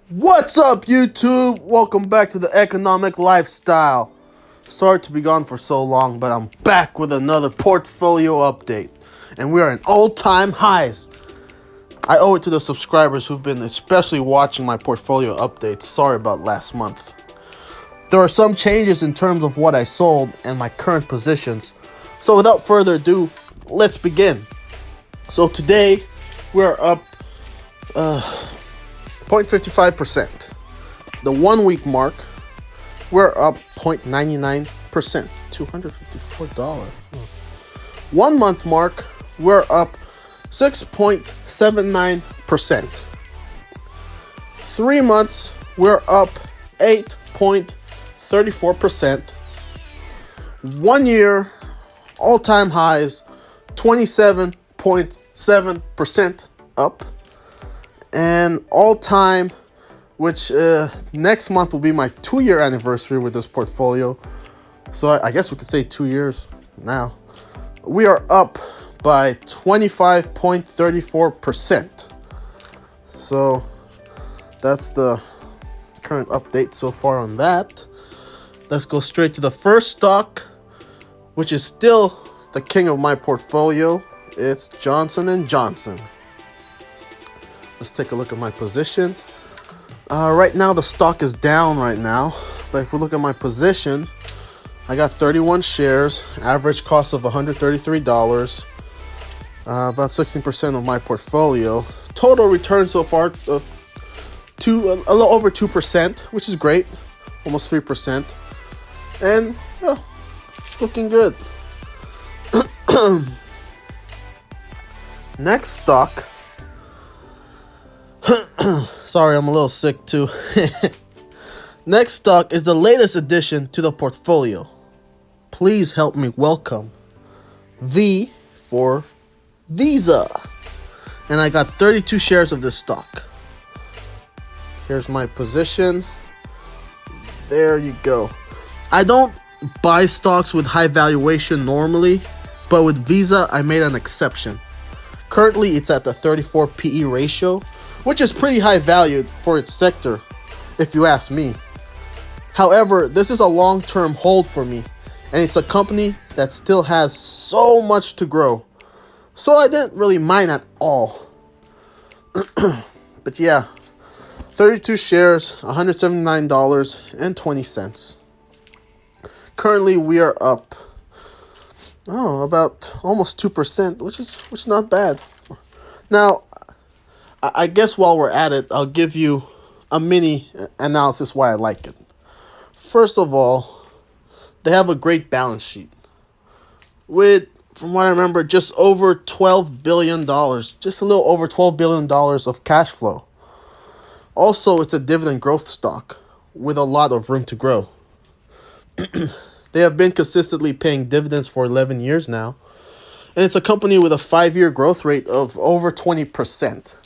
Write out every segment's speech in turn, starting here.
What's up, YouTube? Welcome back to the Economic Lifestyle. Sorry to be gone for so long, but I'm back with another portfolio update. And we are in all-time highs. I owe it to the subscribers who've been especially watching my portfolio updates. Sorry about last month. There are some changes in terms of what I sold and my current positions. So without further ado, let's begin. So today, we're up 0.55%. The 1 week mark, we're up 0.99%, $254. 1 month mark, we're up 6.79%. 3 months, we're up 8.34%. 1 year, all-time highs, 27.7% up. And all-time, which next month will be my 2-year anniversary with this portfolio. So I guess we could say 2 years now. We are up by 25.34%. So that's the current update so far on that. Let's go straight to the first stock, which is still the king of my portfolio. It's Johnson & Johnson. Let's take a look at my position. Right now, the stock is down right now. But if we look at my position, I got 31 shares, average cost of $133, about 16% of my portfolio. Total return so far, a little over 2%, which is great, almost 3%. And, yeah, it's looking good. Next stock. Sorry, I'm a little sick too. Next stock is the latest addition to the portfolio. Please help me welcome V for Visa. And I got 32 shares of this stock. Here's my position. There you go. I don't buy stocks with high valuation normally, but with Visa, I made an exception. Currently, it's at the 34 PE ratio, which is pretty high valued for its sector, if you ask me. However, this is a long-term hold for me, and it's a company that still has so much to grow. So I didn't really mind at all. But yeah, 32 shares, $179.20. Currently, we are up, about almost 2%, which is not bad. Now, I guess while we're at it, I'll give you a mini analysis why I like it. First of all, they have a great balance sheet with, from what I remember, just over $12 billion, just a little over $12 billion of cash flow. Also, it's a dividend growth stock with a lot of room to grow. They have been consistently paying dividends for 11 years now, and it's a company with a 5-year growth rate of over 20%.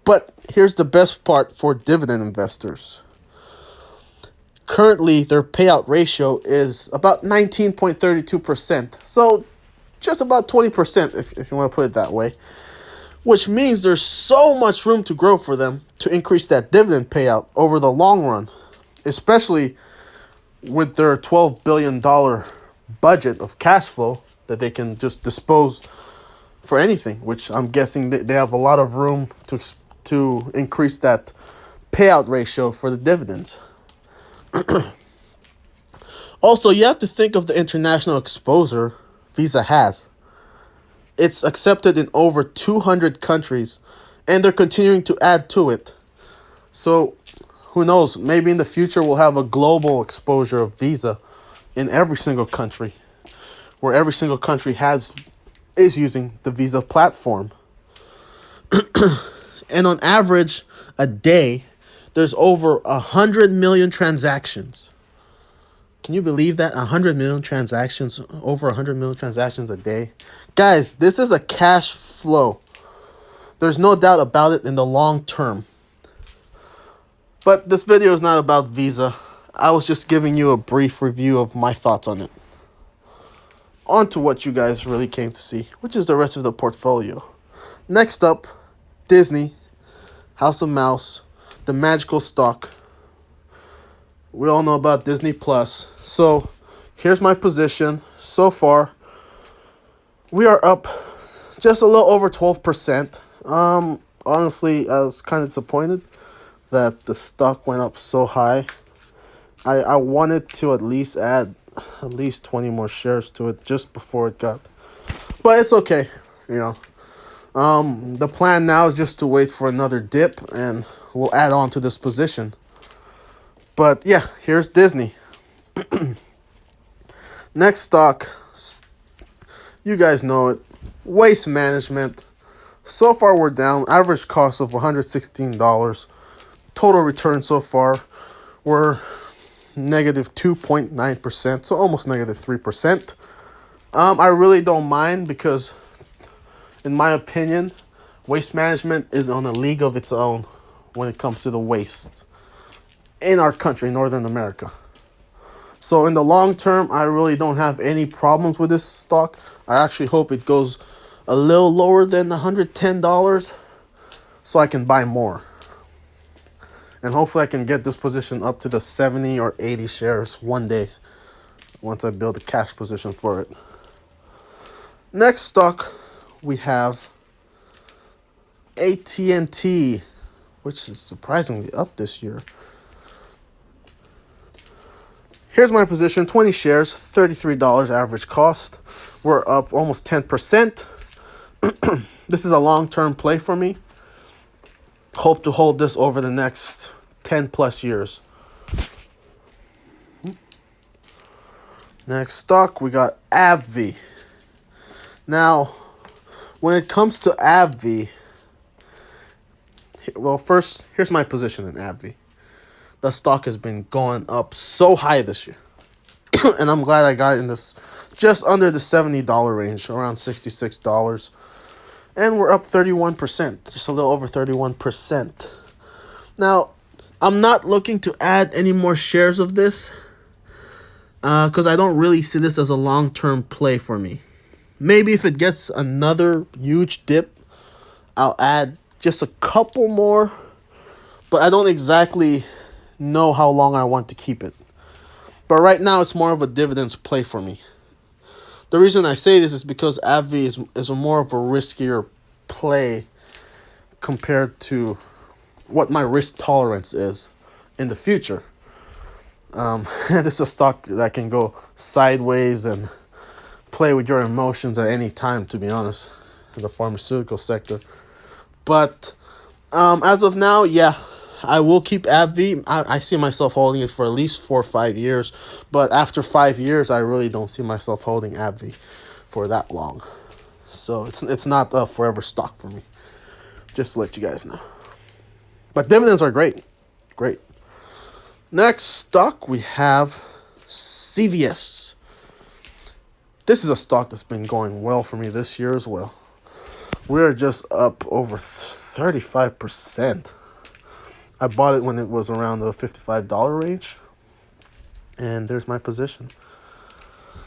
But here's the best part for dividend investors. Currently, their payout ratio is about 19.32%. So just about 20%, if you want to put it that way. Which means there's so much room to grow for them to increase that dividend payout over the long run. Especially with their $12 billion budget of cash flow that they can just dispose for anything. Which I'm guessing they have a lot of room to increase that payout ratio for the dividends. Also, you have to think of the international exposure Visa has. It's accepted in over 200 countries, and they're continuing to add to it. So, who knows, maybe in the future we'll have a global exposure of Visa in every single country, where every single country is using the Visa platform. And on average, a day, there's over 100 million transactions. Can you believe that? 100 million transactions, over 100 million transactions a day. Guys, this is a cash flow. There's no doubt about it in the long term. But this video is not about Visa. I was just giving you a brief review of my thoughts on it. On to what you guys really came to see, which is the rest of the portfolio. Next up, Disney, House of Mouse. the magical stock. We all know about Disney Plus. So here's my position. So far, we are up just a little over 12%. Honestly, I was kind of disappointed that the stock went up so high. I wanted to at least add at least 20 more shares to it just before it got. But it's okay, you know. The plan now is just to wait for another dip and we'll add on to this position. But yeah, here's Disney. Next stock, you guys know it, Waste Management. So far we're down, average cost of $116. Total return so far, we're negative 2.9%, so almost negative 3%. I really don't mind because, in my opinion, Waste Management is on a league of its own when it comes to the waste in our country, Northern America. So in the long term, I really don't have any problems with this stock. I actually hope it goes a little lower than $110 so I can buy more. And hopefully I can get this position up to the 70 or 80 shares one day once I build a cash position for it. Next stock, we have AT&T, which is surprisingly up this year. Here's my position, 20 shares, $33 average cost. We're up almost 10%. This is a long-term play for me. Hope to hold this over the next 10 plus years. Next stock, we got AbbVie. Now, when it comes to AbbVie, well, first, here's my position in AbbVie. The stock has been going up so high this year. And I'm glad I got in this just under the $70 range, around $66. And we're up 31%, just a little over 31%. Now, I'm not looking to add any more shares of this because I don't really see this as a long-term play for me. Maybe if it gets another huge dip, I'll add just a couple more, but I don't exactly know how long I want to keep it. But right now, it's more of a dividends play for me. The reason I say this is because AbbVie is a more of a riskier play compared to what my risk tolerance is in the future. This is a stock that can go sideways and play with your emotions at any time, to be honest, in the pharmaceutical sector. But as of now, yeah, I will keep AbbVie. I see myself holding it for at least 4 or 5 years. But after 5 years, I really don't see myself holding AbbVie for that long. So it's not a forever stock for me. Just to let you guys know. But dividends are great. Great. Next stock, we have CVS. This is a stock that's been going well for me this year as well. We're just up over 35%. I bought it when it was around the $55 range. And there's my position.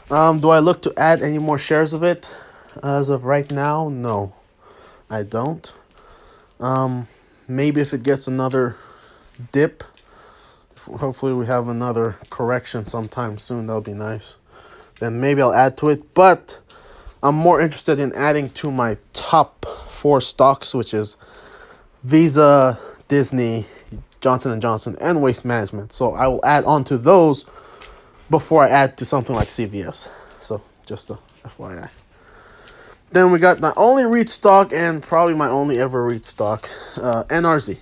Do I look to add any more shares of it? As of right now, no. I don't. Maybe if it gets another dip, hopefully we have another correction sometime soon. That'll be nice. Then maybe I'll add to it. But I'm more interested in adding to my top 4 stocks, which is Visa, Disney, Johnson & Johnson, and Waste Management. So I will add on to those before I add to something like CVS. So just a FYI. Then we got my only REIT stock and probably my only ever REIT stock, NRZ.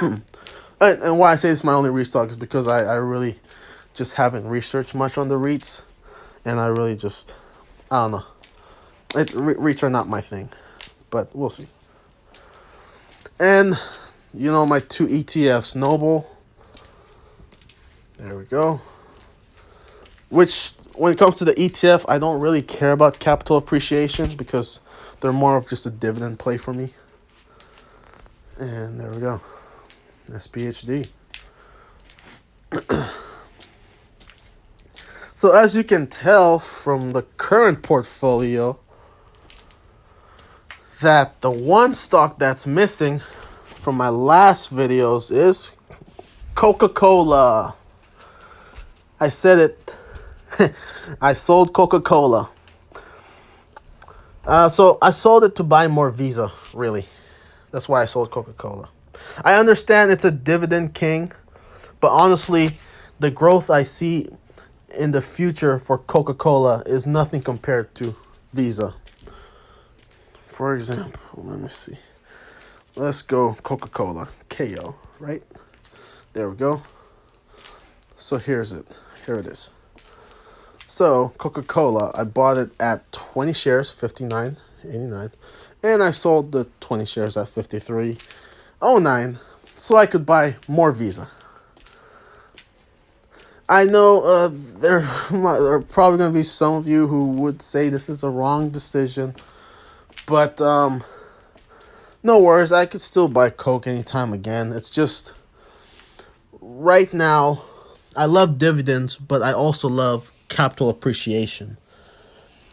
And why I say it's my only REIT stock is because I really just haven't researched much on the REITs. And I really just, I don't know. REITs are not my thing. But we'll see. And, you know, my 2 ETFs, Noble. There we go. Which, when it comes to the ETF, I don't really care about capital appreciation because they're more of just a dividend play for me. And there we go. SPHD. So as you can tell from the current portfolio, that the one stock that's missing from my last videos is Coca-Cola. I said it. I sold Coca-Cola. So I sold it to buy more Visa, really. That's why I sold Coca-Cola. I understand it's a dividend king, but honestly, the growth I see in the future for Coca-Cola is nothing compared to Visa. For example, let me see. Let's go Coca-Cola, KO, right? There we go. So here's it. Here it is. So Coca-Cola, I bought it at 20 shares, $59.89, and I sold the 20 shares at $53.09, so I could buy more Visa. I know there are probably going to be some of you who would say this is a wrong decision, but no worries. I could still buy Coke anytime again. It's just right now, I love dividends, but I also love capital appreciation.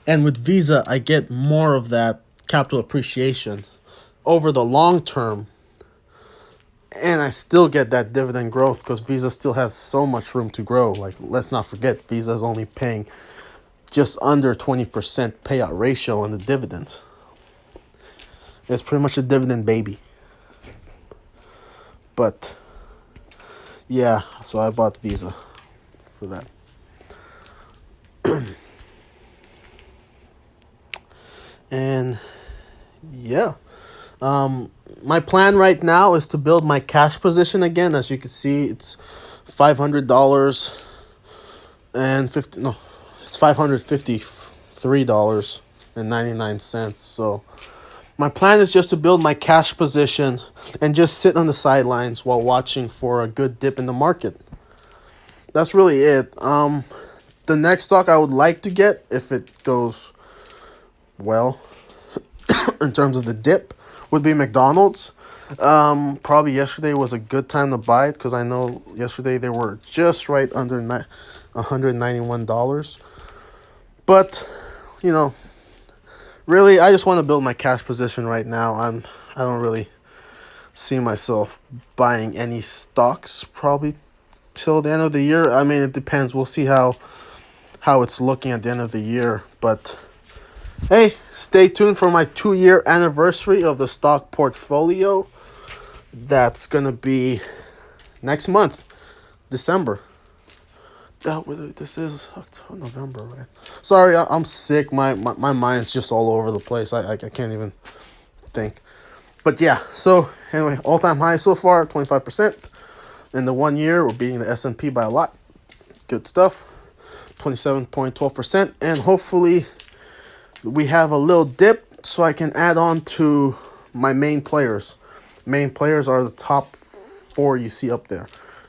And with Visa, I get more of that capital appreciation over the long term. And I still get that dividend growth because Visa still has so much room to grow. Like, let's not forget, Visa is only paying just under 20% payout ratio on the dividends. It's pretty much a dividend baby. But yeah, so I bought Visa for that. And yeah, my plan right now is to build my cash position again. As you can see, it's $500 and it's $553.99. So my plan is just to build my cash position and just sit on the sidelines while watching for a good dip in the market. That's really it. The next stock I would like to get, if it goes well in terms of the dip, would be McDonald's. Probably yesterday was a good time to buy it because I know yesterday they were just right under $191. But really, I just want to build my cash position right now. I don't really see myself buying any stocks probably till the end of the year. I mean, it depends. We'll see how it's looking at the end of the year. But hey, stay tuned for my 2-year anniversary of the stock portfolio. That's going to be next month, December. This is October, November, right? Sorry, I'm sick. My mind's just all over the place. I can't even think. But yeah, so anyway, all-time high so far, 25%. In the 1 year, we're beating the S&P by a lot. Good stuff. 27.12%. And hopefully we have a little dip so I can add on to my main players. Main players are the top 4 you see up there.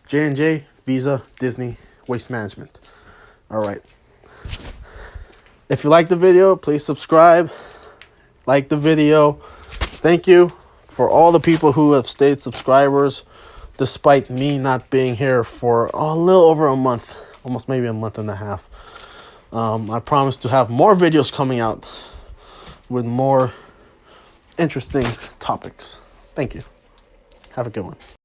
J&J, Visa, Disney, Waste Management. All right. If you like the video, please subscribe. Like the video. Thank you for all the people who have stayed subscribers despite me not being here for a little over a month. Almost maybe a month and a half. I promise to have more videos coming out with more interesting topics. Thank you. Have a good one.